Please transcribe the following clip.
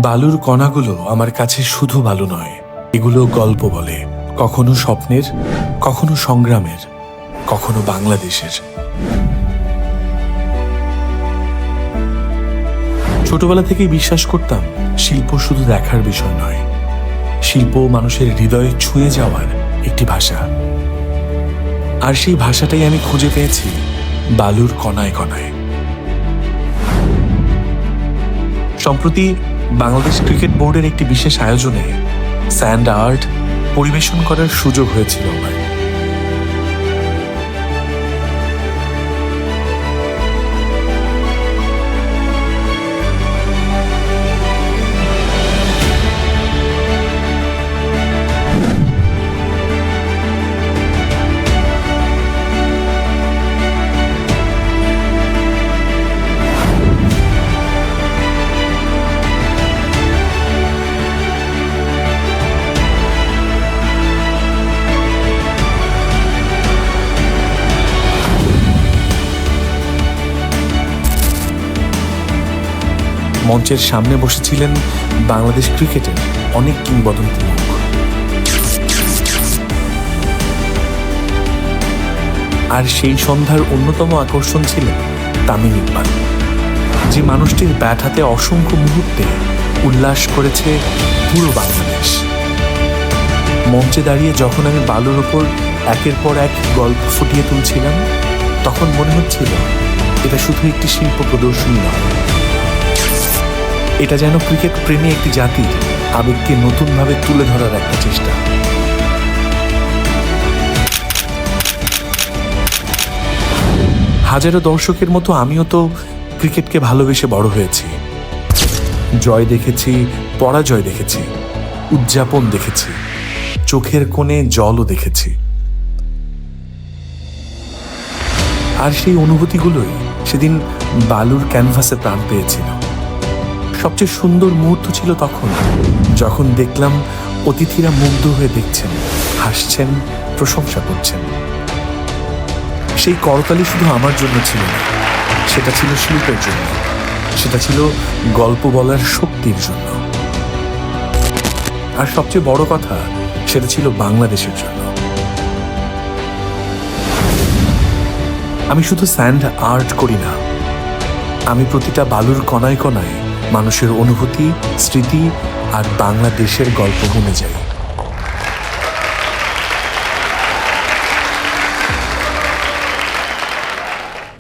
বালুর কণাগুলো আমার কাছে শুধু বালু নয়, এগুলো গল্প বলে, কখনো স্বপ্নের, কখনো সংগ্রামের, কখনো বাংলাদেশের। ছোটবেলা থেকেই বিশ্বাস করতাম শিল্প শুধু দেখার বিষয় নয়, শিল্প মানুষের হৃদয়ে ছুঁয়ে যাওয়ার একটি ভাষা। আর সেই ভাষাটাই আমি খুঁজে পেয়েছি বালুর কণায় কণায়। সম্প্রতি বাংলাদেশ ক্রিকেট বোর্ডের একটি বিশেষ আয়োজনে স্যান্ড আর্ট পরিবেশন করার সুযোগ হয়েছিল আমার। মঞ্চের সামনে বসেছিলেন বাংলাদেশ ক্রিকেটের অনেক কিংবদন্তি মুখ। আর সেই সন্ধ্যার অন্যতম আকর্ষণ ছিলেন তামিম ইকবাল, যে মানুষটির ব্যাট হাতে অসংখ্য মুহূর্তে উল্লাস করেছে পুরো বাংলাদেশ। মঞ্চে দাঁড়িয়ে যখন আমি বালুর ওপর একের পর এক গল্প ফুটিয়ে তুলছিলাম, তখন মনে হচ্ছিল এটা শুধু একটি শিল্প প্রদর্শনী নয়, এটা যেন ক্রিকেট প্রেমী একটি জাতির আবেগকে নতুনভাবে তুলে ধরার একটা চেষ্টা। হাজারো দর্শকের মতো আমিও তো ক্রিকেটকে ভালোবেসে বড় হয়েছি। জয় দেখেছি, পরাজয় দেখেছি, উদযাপন দেখেছি, চোখের কোণে জলও দেখেছি। আর সেই অনুভূতিগুলোই সেদিন বালুর ক্যানভাসে প্রাণ পেয়েছিল। সবচেয়ে সুন্দর মুহূর্ত ছিল তখন, যখন দেখলাম অতিথিরা মুগ্ধ হয়ে দেখছেন, হাসছেন, প্রশংসা করছেন। সেই করতালি শুধু আমার জন্য ছিল না, সেটা ছিল শিল্পের জন্য, সেটা ছিল গল্প বলার শক্তির জন্য। আর সবচেয়ে বড় কথা, সেটা ছিল বাংলাদেশের জন্য। আমি শুধু স্যান্ড আর্ট করি না, আমি প্রতিটা বালুর কণায় কণায় মানুষের অনুভূতি, স্মৃতি আর বাংলাদেশের গল্প বুনে যাই।